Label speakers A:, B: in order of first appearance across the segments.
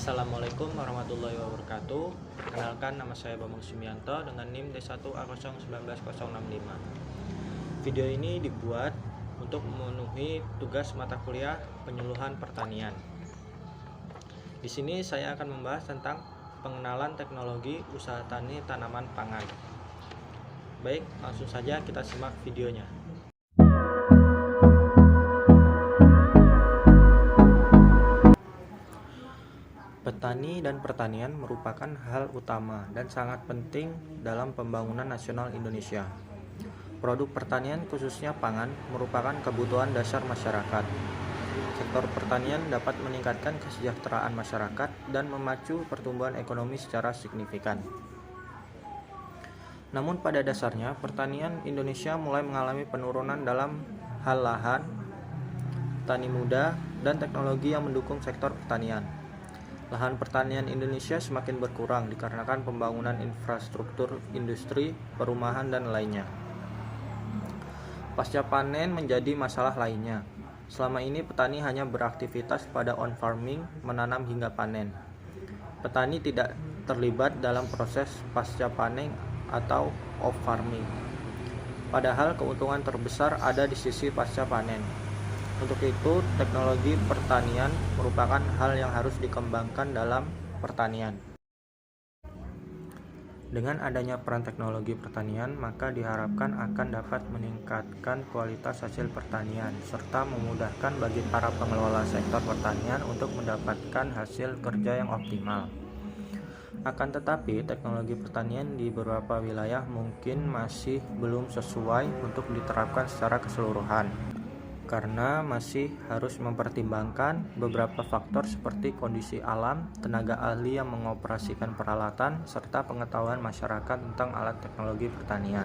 A: Assalamualaikum warahmatullahi wabarakatuh. Perkenalkan, nama saya Bambang Sumianto dengan NIM D1A019065. Video ini dibuat untuk memenuhi tugas mata kuliah penyuluhan pertanian. Di sini saya akan membahas tentang pengenalan teknologi usaha tani tanaman pangan. Baik, langsung saja kita simak videonya. Petani dan pertanian merupakan hal utama dan sangat penting dalam pembangunan nasional Indonesia. Produk pertanian, khususnya pangan, merupakan kebutuhan dasar masyarakat. Sektor pertanian dapat meningkatkan kesejahteraan masyarakat dan memacu pertumbuhan ekonomi secara signifikan. Namun pada dasarnya, pertanian Indonesia mulai mengalami penurunan dalam hal lahan, tani muda, dan teknologi yang mendukung sektor pertanian. Lahan pertanian Indonesia semakin berkurang dikarenakan pembangunan infrastruktur industri, perumahan, dan lainnya. Pasca panen menjadi masalah lainnya. Selama ini petani hanya beraktivitas pada on-farming, menanam hingga panen. Petani tidak terlibat dalam proses pasca panen atau off-farming. Padahal keuntungan terbesar ada di sisi pasca panen. Untuk itu, teknologi pertanian merupakan hal yang harus dikembangkan dalam pertanian. Dengan adanya peran teknologi pertanian, maka diharapkan akan dapat meningkatkan kualitas hasil pertanian, serta memudahkan bagi para pengelola sektor pertanian untuk mendapatkan hasil kerja yang optimal. Akan tetapi, teknologi pertanian di beberapa wilayah mungkin masih belum sesuai untuk diterapkan secara keseluruhan, karena masih harus mempertimbangkan beberapa faktor seperti kondisi alam, tenaga ahli yang mengoperasikan peralatan, serta pengetahuan masyarakat tentang alat teknologi pertanian.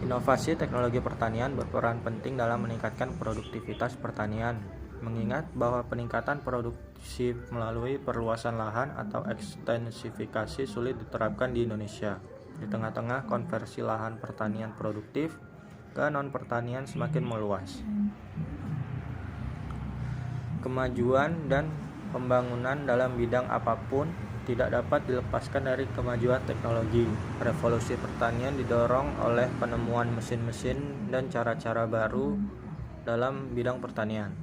A: Inovasi teknologi pertanian berperan penting dalam meningkatkan produktivitas pertanian, mengingat bahwa peningkatan produksi melalui perluasan lahan atau ekstensifikasi sulit diterapkan di Indonesia. Di tengah-tengah konversi lahan pertanian produktif ke non-pertanian semakin meluas. Kemajuan dan pembangunan dalam bidang apapun tidak dapat dilepaskan dari kemajuan teknologi. Revolusi pertanian didorong oleh penemuan mesin-mesin dan cara-cara baru dalam bidang pertanian.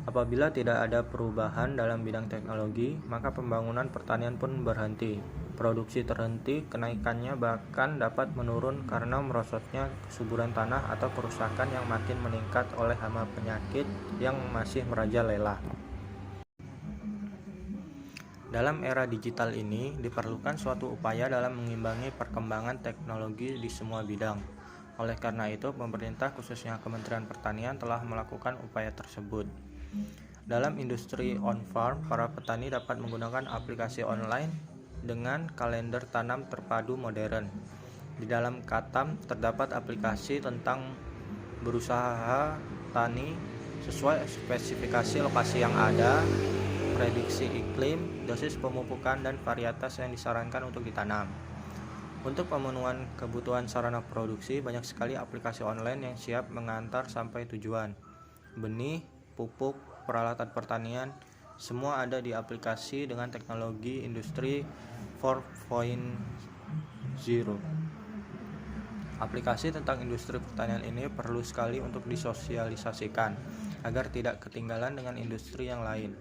A: Apabila tidak ada perubahan dalam bidang teknologi, maka pembangunan pertanian pun berhenti. Produksi terhenti, kenaikannya bahkan dapat menurun karena merosotnya kesuburan tanah atau kerusakan yang makin meningkat oleh hama penyakit yang masih merajalela. Dalam era digital ini, diperlukan suatu upaya dalam mengimbangi perkembangan teknologi di semua bidang. Oleh karena itu, pemerintah khususnya Kementerian Pertanian telah melakukan upaya tersebut. Dalam industri on-farm, para petani dapat menggunakan aplikasi online dengan kalender tanam terpadu modern. Di dalam Katam terdapat aplikasi tentang berusaha tani sesuai spesifikasi lokasi yang ada, prediksi iklim, dosis pemupukan, dan varietas yang disarankan untuk ditanam. Untuk pemenuhan kebutuhan sarana produksi, banyak sekali aplikasi online yang siap mengantar sampai tujuan. Benih, pupuk, peralatan pertanian, semua ada di aplikasi dengan teknologi industri 4.0. Aplikasi tentang industri pertanian ini perlu sekali untuk disosialisasikan agar tidak ketinggalan dengan industri yang lain.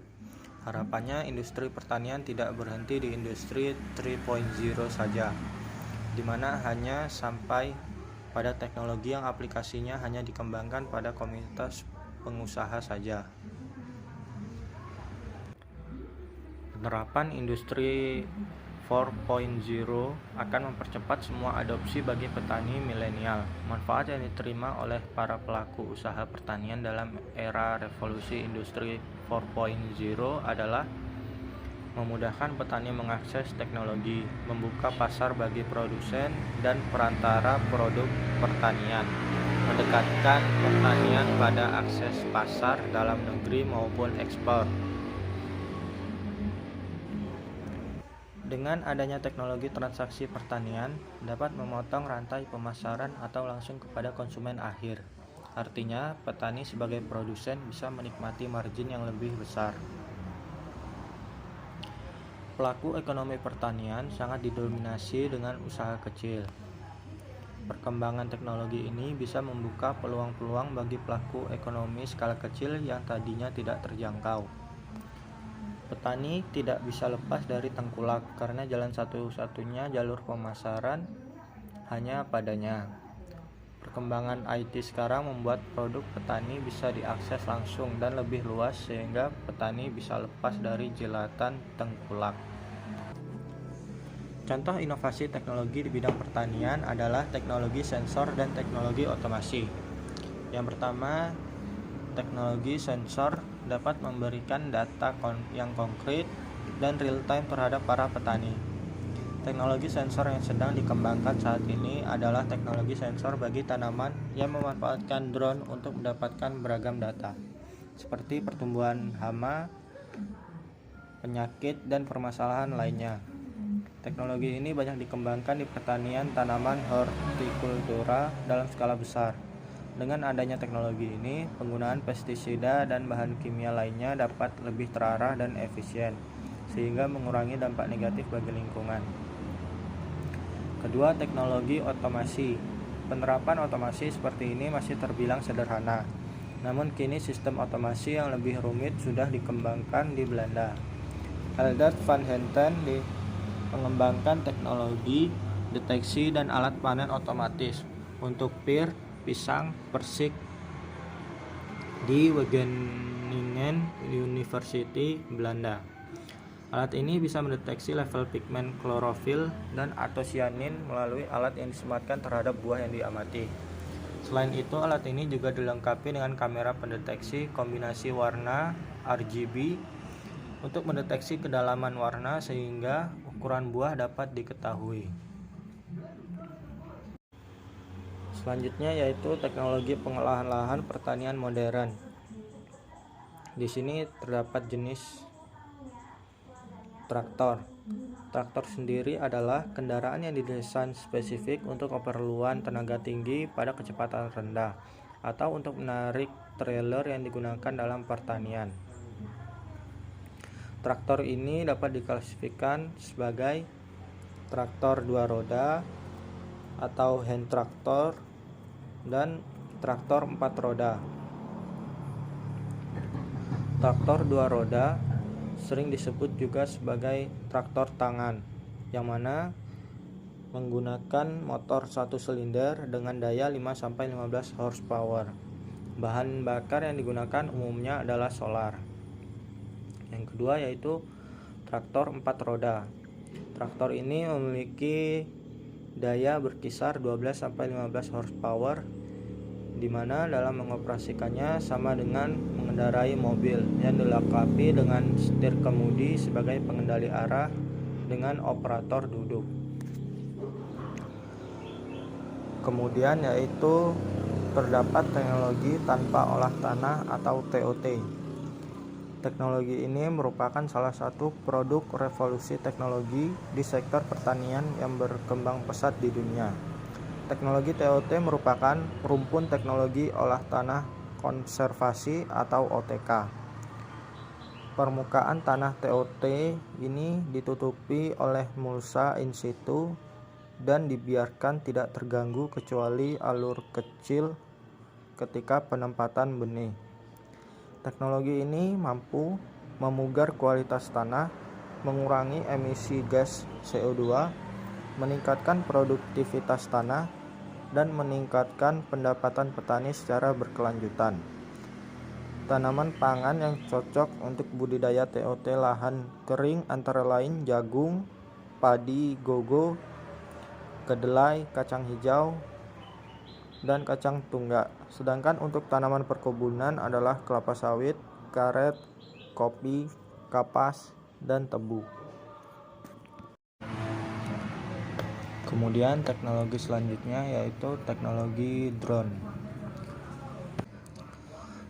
A: Harapannya industri pertanian tidak berhenti di industri 3.0 saja, di mana hanya sampai pada teknologi yang aplikasinya hanya dikembangkan pada komunitas pengusaha saja. Penerapan industri 4.0 akan mempercepat semua adopsi bagi petani milenial. Manfaat yang diterima oleh para pelaku usaha pertanian dalam era revolusi industri 4.0 adalah memudahkan petani mengakses teknologi, membuka pasar bagi produsen dan perantara produk pertanian, mendekatkan pertanian pada akses pasar dalam negeri maupun ekspor. Dengan adanya teknologi transaksi pertanian, dapat memotong rantai pemasaran atau langsung kepada konsumen akhir. Artinya, petani sebagai produsen bisa menikmati margin yang lebih besar. Pelaku ekonomi pertanian sangat didominasi dengan usaha kecil. Perkembangan teknologi ini bisa membuka peluang-peluang bagi pelaku ekonomi skala kecil yang tadinya tidak terjangkau. Petani tidak bisa lepas dari tengkulak karena jalan satu-satunya jalur pemasaran hanya padanya. Perkembangan IT sekarang membuat produk petani bisa diakses langsung dan lebih luas sehingga petani bisa lepas dari jelatan tengkulak. Contoh inovasi teknologi di bidang pertanian adalah teknologi sensor dan teknologi otomasi. Yang pertama, teknologi sensor dapat memberikan data yang konkret dan real-time terhadap para petani. Teknologi sensor yang sedang dikembangkan saat ini adalah teknologi sensor bagi tanaman yang memanfaatkan drone untuk mendapatkan beragam data, seperti pertumbuhan hama, penyakit, dan permasalahan lainnya. Teknologi ini banyak dikembangkan di pertanian tanaman hortikultura dalam skala besar. Dengan adanya teknologi ini, penggunaan pestisida dan bahan kimia lainnya dapat lebih terarah dan efisien, sehingga mengurangi dampak negatif bagi lingkungan. Kedua, teknologi otomasi. Penerapan otomasi seperti ini masih terbilang sederhana. Namun kini sistem otomasi yang lebih rumit sudah dikembangkan di Belanda. Eldert van Henten mengembangkan teknologi deteksi dan alat panen otomatis untuk pir, pisang, persik di Wageningen University, Belanda. Alat ini bisa mendeteksi level pigmen klorofil dan antosianin melalui alat yang disematkan terhadap buah yang diamati. Selain itu, alat ini juga dilengkapi dengan kamera pendeteksi kombinasi warna RGB untuk mendeteksi kedalaman warna sehingga ukuran buah dapat diketahui. Selanjutnya yaitu teknologi pengolahan lahan pertanian modern. Di sini terdapat jenis traktor. Traktor sendiri adalah kendaraan yang didesain spesifik untuk keperluan tenaga tinggi pada kecepatan rendah atau untuk menarik trailer yang digunakan dalam pertanian. Traktor ini dapat diklasifikasikan sebagai traktor dua roda atau hand traktor dan traktor empat roda. Traktor dua roda sering disebut juga sebagai traktor tangan, yang mana menggunakan motor satu silinder dengan daya 5-15 horsepower. Bahan bakar yang digunakan umumnya adalah solar. Yang kedua yaitu traktor empat roda. Traktor ini memiliki daya berkisar 12-15 horsepower, di mana dalam mengoperasikannya sama dengan mengendarai mobil yang dilengkapi dengan setir kemudi sebagai pengendali arah dengan operator duduk. Kemudian yaitu terdapat teknologi tanpa olah tanah atau TOT. Teknologi ini merupakan salah satu produk revolusi teknologi di sektor pertanian yang berkembang pesat di dunia. Teknologi TOT merupakan rumpun teknologi olah tanah konservasi atau OTK. Permukaan tanah TOT ini ditutupi oleh mulsa in situ dan dibiarkan tidak terganggu kecuali alur kecil ketika penempatan benih. Teknologi ini mampu memugar kualitas tanah, mengurangi emisi gas CO2, meningkatkan produktivitas tanah, dan meningkatkan pendapatan petani secara berkelanjutan. Tanaman pangan yang cocok untuk budidaya TOT lahan kering antara lain jagung, padi, gogo, kedelai, kacang hijau, dan kacang tunggak. Sedangkan untuk tanaman perkebunan adalah kelapa sawit, karet, kopi, kapas, dan tebu. Kemudian teknologi selanjutnya yaitu teknologi drone.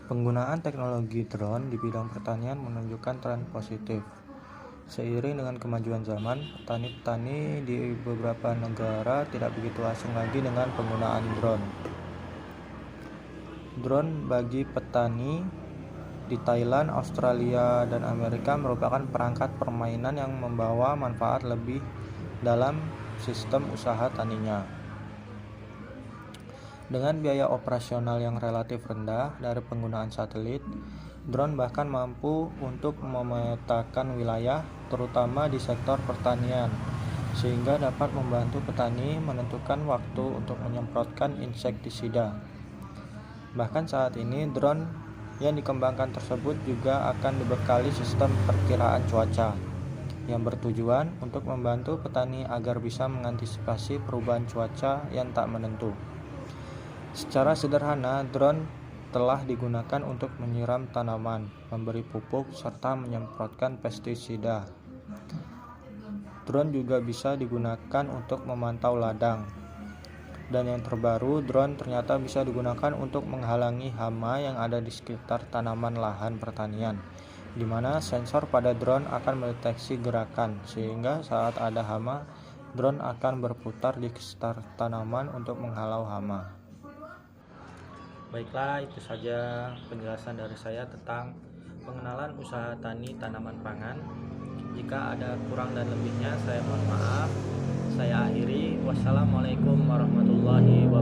A: Penggunaan teknologi drone di bidang pertanian menunjukkan tren positif. Seiring dengan kemajuan zaman, petani-petani di beberapa negara tidak begitu asing lagi dengan penggunaan drone. Drone bagi petani di Thailand, Australia, dan Amerika merupakan perangkat permainan yang membawa manfaat lebih dalam sistem usaha taninya. Dengan biaya operasional yang relatif rendah dari penggunaan satelit, drone bahkan mampu untuk memetakan wilayah, terutama di sektor pertanian, sehingga dapat membantu petani menentukan waktu untuk menyemprotkan insektisida. Bahkan saat ini, drone yang dikembangkan tersebut juga akan dibekali sistem perkiraan cuaca yang bertujuan untuk membantu petani agar bisa mengantisipasi perubahan cuaca yang tak menentu. Secara sederhana, drone telah digunakan untuk menyiram tanaman, memberi pupuk, serta menyemprotkan pestisida. Drone juga bisa digunakan untuk memantau ladang. Dan yang terbaru, drone ternyata bisa digunakan untuk menghalangi hama yang ada di sekitar tanaman lahan pertanian, di mana sensor pada drone akan mendeteksi gerakan, sehingga saat ada hama, drone akan berputar di sekitar tanaman untuk menghalau hama. Baiklah, itu saja penjelasan dari saya tentang pengenalan usaha tani tanaman pangan. Jika ada kurang dan lebihnya, saya mohon maaf. Saya akhiri. Wassalamualaikum warahmatullahi wabarakatuh.